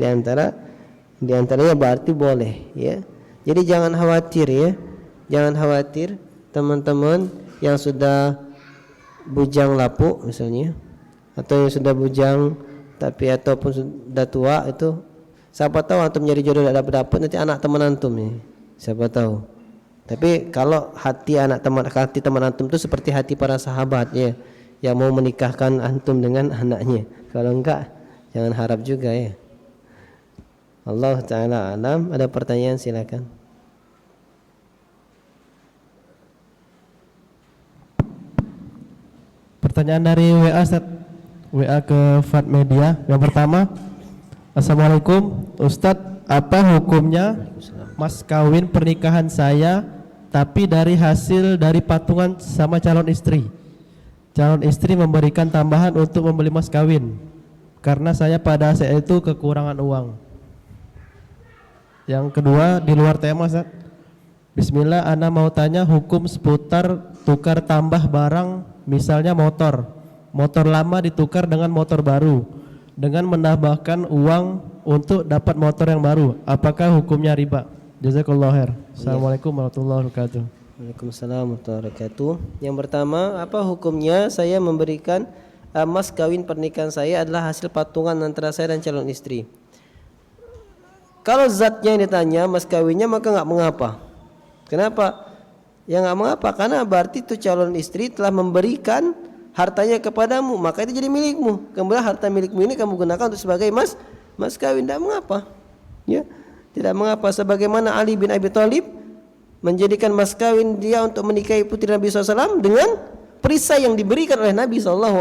diantaranya berarti boleh, ya. Jadi jangan khawatir, ya. Jangan khawatir teman-teman yang sudah bujang lapuk misalnya, atau yang sudah bujang tapi ataupun sudah tua, itu siapa tahu antum nyari jodoh tidak dapat nanti anak teman antum nih. Siapa tahu. Tapi kalau hati teman antum itu seperti hati para sahabat, ya, yang mau menikahkan antum dengan anaknya. Kalau enggak, jangan harap juga, ya. Allah Ta'ala alam. Ada pertanyaan, silakan. Pertanyaan dari WA ke Fat Media. Yang pertama, Assalamualaikum Ustadz, apa hukumnya mas kawin pernikahan saya tapi dari hasil dari patungan sama calon istri? Calon istri memberikan tambahan untuk membeli mas kawin karena saya pada saat itu kekurangan uang. Yang kedua, di luar tema, Ustaz. Bismillah, ana mau tanya hukum seputar tukar tambah barang, misalnya motor lama ditukar dengan motor baru dengan menambahkan uang untuk dapat motor yang baru, apakah hukumnya riba? Jazakallahu khair. Assalamualaikum warahmatullahi wabarakatuh. Waalaikumsalam warahmatullahi wabarakatuh. Yang pertama, apa hukumnya saya memberikan mas kawin pernikahan saya adalah hasil patungan antara saya dan calon istri? Kalau zatnya yang ditanya mas kawinnya, maka enggak mengapa. Kenapa? Ya enggak mengapa, karena berarti itu calon istri telah memberikan hartanya kepadamu, maka itu jadi milikmu. Kemudian harta milikmu ini kamu gunakan untuk sebagai mas kawin, tidak mengapa. Ya, tidak mengapa. Sebagaimana Ali bin Abi Thalib menjadikan mas kawin dia untuk menikahi putri Nabi SAW dengan perisai yang diberikan oleh Nabi SAW.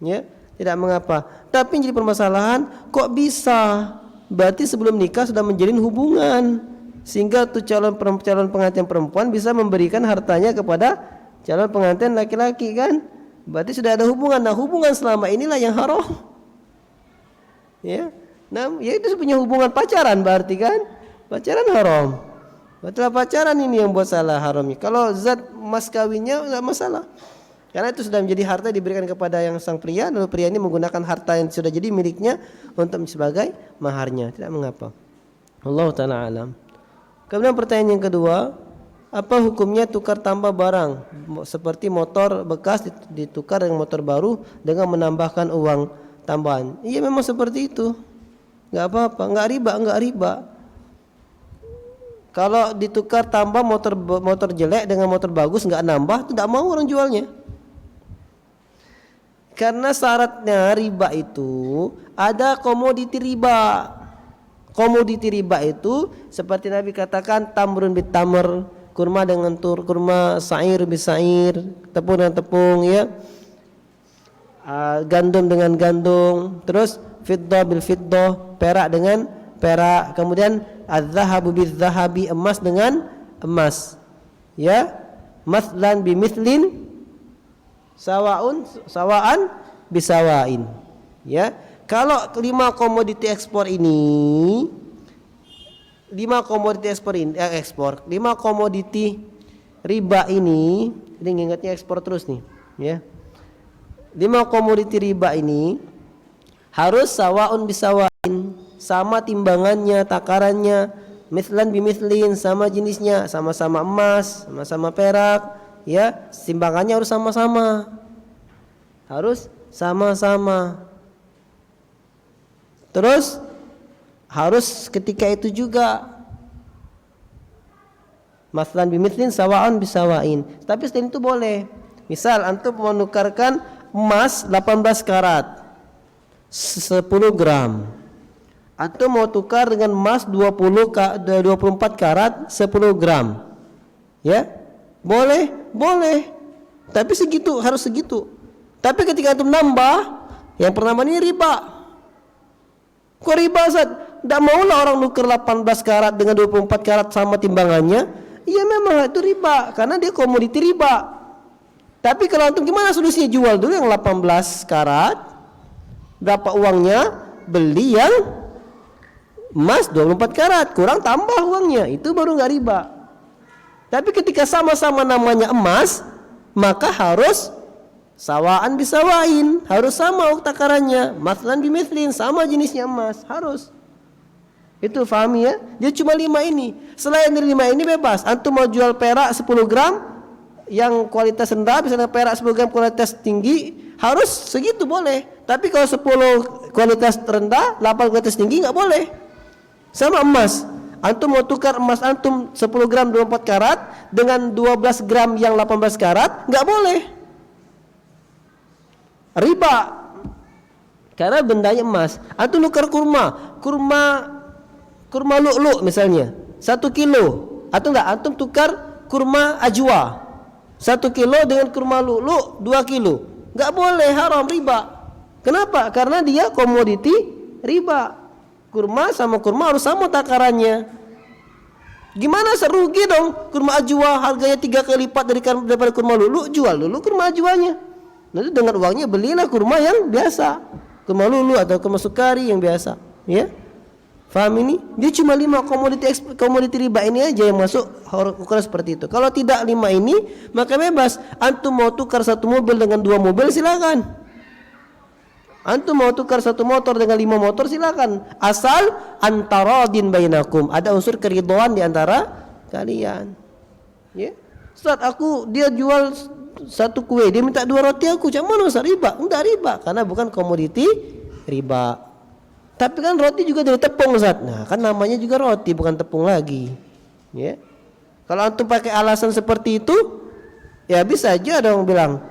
Ya, tidak mengapa. Tapi jadi permasalahan, kok bisa? Berarti sebelum nikah sudah menjalin hubungan, sehingga tuh calon pengantin perempuan bisa memberikan hartanya kepada calon pengantin laki-laki, kan? Berarti sudah ada hubungan. Nah, hubungan selama inilah yang haram. Ya. Nah, ya itu punya hubungan pacaran berarti, kan? Pacaran haram. Betul, pacaran ini yang buat salah haramnya. Kalau zat mas kawinnya enggak masalah. Karena itu sudah menjadi harta diberikan kepada yang sang pria, lalu pria ini menggunakan harta yang sudah jadi miliknya untuk sebagai maharnya, tidak mengapa. Allah Ta'ala alam. Kemudian pertanyaan yang kedua, apa hukumnya tukar tambah barang seperti motor bekas ditukar dengan motor baru dengan menambahkan uang tambahan? Iya, memang seperti itu. Enggak apa-apa, enggak riba. Kalau ditukar tambah motor jelek dengan motor bagus enggak nambah, itu enggak mau orang jualnya. Karena syaratnya riba itu ada komoditi riba. Komoditi riba itu seperti Nabi katakan, tamrun bit tamr, kurma dengan kurma, sa'ir bis sa'ir, tepung dengan tepung, ya. Gandum dengan gandum, terus fiddah bil fiddah, perak dengan perak, kemudian az-zahabu biz zahabi, emas dengan emas. Ya. Mathlan bi mithlin, sawaan bisawain. Ya. Kalau 5 komoditi ekspor ini 5 komoditi riba ini ingatnya ekspor terus nih, ya. 5 komoditi riba ini harus sawaun bisawain, sama timbangannya, takarannya, mislan bimislin, sama jenisnya, sama-sama emas, sama-sama perak, ya. Timbangannya harus sama-sama. Harus sama-sama. Terus harus ketika itu juga maslan bimislin sawa'un bisawain. Tapi selain itu boleh. Misal antum menukarkan emas 18 karat 10 gram. Antum mau tukar dengan emas 24 karat 10 gram. Ya? Boleh, boleh. Tapi segitu, harus segitu. Tapi ketika antum nambah, yang pertama ini riba. Kok riba, Ustaz? Tidak maulah orang nuker 18 karat dengan 24 karat sama timbangannya. Iya memang itu riba, karena dia komoditi riba. Tapi kalau antum gimana solusinya? Jual dulu yang 18 karat, berapa uangnya, beli yang emas 24 karat, kurang tambah uangnya, itu baru nggak riba. Tapi ketika sama-sama namanya emas, maka harus sawaan bisawain, harus sama takarannya, maslan bimislin, sama jenisnya emas, harus. Itu pahami ya? Dia cuma 5 ini. Selain dari 5 ini bebas. Antum mau jual perak 10 gram yang kualitas rendah, misalnya perak 10 gram kualitas tinggi, harus segitu boleh. Tapi kalau 10 kualitas rendah, 8 kualitas tinggi nggak boleh. Sama emas. Antum mau tukar emas antum 10 gram 24 karat dengan 12 gram yang 18 karat, nggak boleh. Riba. Karena bendanya emas. Antum tukar kurma lu'lu' misalnya 1 kilo, atau enggak antum tukar kurma ajwa 1 kilo dengan kurma lu'lu' 2 kilo, enggak boleh, haram, riba. Kenapa? Karena dia komoditi riba. Kurma sama kurma harus sama takarannya. Gimana, serugi dong. Kurma ajwa harganya 3 kali lipat daripada kurma lu'lu', jual dulu kurma ajwanya. Nanti dengan uangnya belilah kurma yang biasa, kurma lu'lu' atau kurma sukari yang biasa, ya. Faham ini? Dia cuma 5 komoditi riba ini aja yang masuk ukuran seperti itu. Kalau tidak 5 ini, maka bebas. Antum mau tukar 1 mobil dengan 2 mobil, silakan. Antum mau tukar 1 motor dengan 5 motor, silakan. Asal antaradin bainakum, ada unsur keridhaan di antara kalian. Ya. Ustaz, dia jual 1 kue, dia minta 2 roti aku. Macam mana Ustaz? Riba? Enggak riba, karena bukan komoditi riba. Tapi kan roti juga dari tepung, Ustaz. Nah, kan namanya juga roti, bukan tepung lagi. Ya. Kalau antum pakai alasan seperti itu, ya bisa aja ada yang bilang,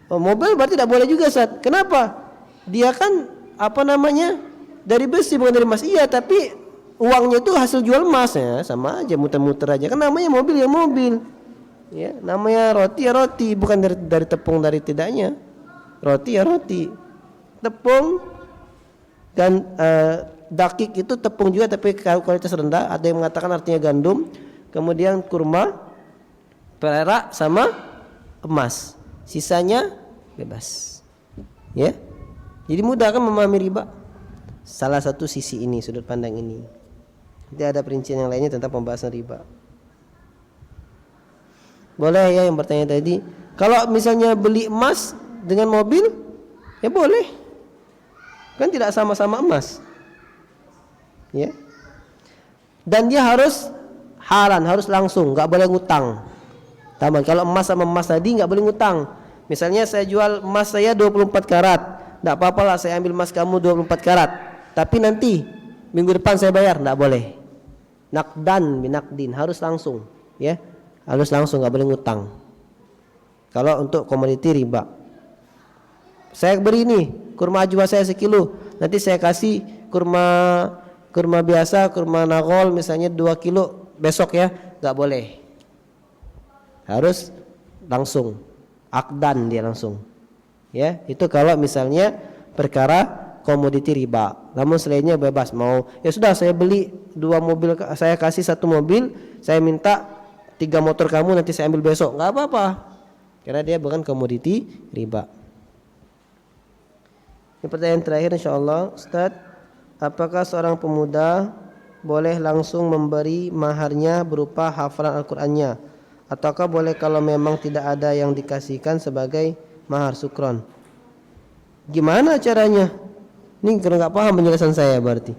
oh, mobil berarti tidak boleh juga, Ustaz. Kenapa? Dia kan dari besi bukan dari emas. Iya, tapi uangnya itu hasil jual emas, ya, sama aja, muter-muter aja. Kan namanya mobil ya mobil. Ya, namanya roti ya roti, bukan dari tepung dari tidaknya. Roti ya roti. Tepung dan dakik itu tepung juga tapi kualitas rendah. Ada yang mengatakan artinya gandum. Kemudian kurma, perak sama emas. Sisanya bebas. Ya. Jadi mudah kan memahami riba. Salah satu sisi ini, sudut pandang ini. Nanti ada perincian yang lainnya tentang pembahasan riba. Boleh ya yang bertanya tadi. Kalau misalnya beli emas dengan mobil, ya boleh. Kan tidak sama-sama emas. Ya. Dan dia harus halan, harus langsung, enggak boleh ngutang. Taman, kalau emas sama emas tadi enggak boleh ngutang. Misalnya saya jual emas saya 24 karat. Enggak apa-apa lah saya ambil emas kamu 24 karat. Tapi nanti minggu depan saya bayar, enggak boleh. Binakdin, harus langsung, ya. Harus langsung, enggak boleh ngutang. Kalau untuk komoditi riba. Saya beri ini kurma ajwa saya 1 kilo, nanti saya kasih kurma biasa, kurma nagol misalnya 2 kilo besok ya, nggak boleh. Harus langsung, akdan dia langsung. Ya, itu kalau misalnya perkara komoditi riba. Namun selainnya bebas, mau ya sudah saya beli 2 mobil, saya kasih 1 mobil, saya minta 3 motor kamu nanti saya ambil besok, nggak apa-apa. karena dia bukan komoditi riba. Ini pertanyaan terakhir insyaallah, Ustaz, apakah seorang pemuda boleh langsung memberi maharnya berupa hafalan Al-Qur'annya, ataukah boleh kalau memang tidak ada yang dikasihkan sebagai mahar sukron? Gimana caranya? Ini kalau nggak paham penjelasan saya berarti.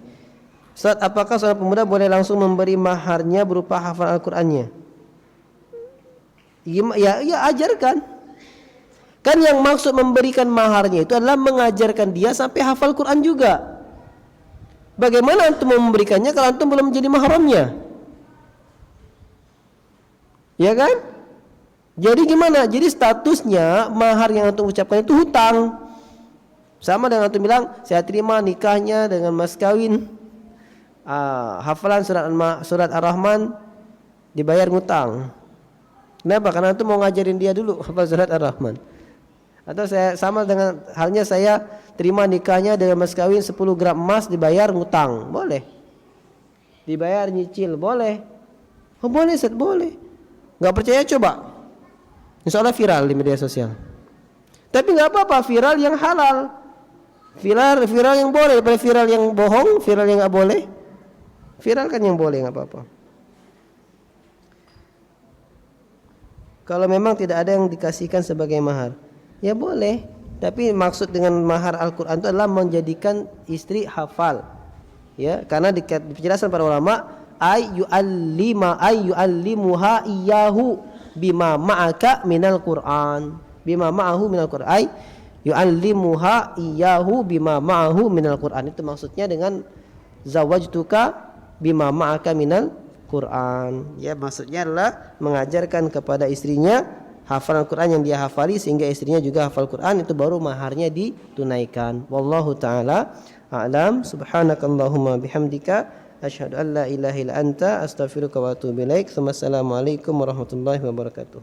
Ustaz, apakah seorang pemuda boleh langsung memberi maharnya berupa hafalan Al-Qur'annya? Ya ajarkan. Kan yang maksud memberikan maharnya itu adalah mengajarkan dia sampai hafal Quran juga. Bagaimana antum memberikannya kalau antum belum menjadi mahramnya? Ya kan? Jadi gimana? Jadi statusnya mahar yang antum ucapkan itu hutang. Sama dengan antum bilang, saya terima nikahnya dengan mas kawin. Hafalan surat Ar-Rahman dibayar ngutang. Kenapa? Karena antum mau ngajarin dia dulu hafal surat Ar-Rahman. Atau saya sama dengan halnya saya terima nikahnya dengan mas kawin 10 gram emas dibayar ngutang, boleh. Dibayar nyicil, boleh. Oh boleh, Ustaz, boleh. Enggak percaya coba. Insyaallah viral di media sosial. Tapi enggak apa-apa, viral yang halal. Viral yang boleh, daripada viral yang bohong, viral yang enggak boleh. Viralkan yang boleh, enggak apa-apa. Kalau memang tidak ada yang dikasihkan sebagai mahar, ya boleh, tapi maksud dengan mahar Al-Quran itu adalah menjadikan istri hafal, ya, karena di penjelasan para ulama, yu'allimuha iyyahu bima ma'aka minal Quran, bima ma'ahu minal Quran, yu'allimuha iyyahu bima ma'ahu minal Quran. Itu maksudnya dengan zawajtuka bima ma'aka minal Quran, ya, maksudnya adalah mengajarkan kepada istrinya hafalan Quran yang dia hafali sehingga istrinya juga hafal Quran, itu baru maharnya ditunaikan. Wallahu taala a'lam. Subhanakallahumma bihamdika asyhadu an la ilaha illa anta astaghfiruka wa atubu ilaik. Wassalamualaikum warahmatullahi wabarakatuh.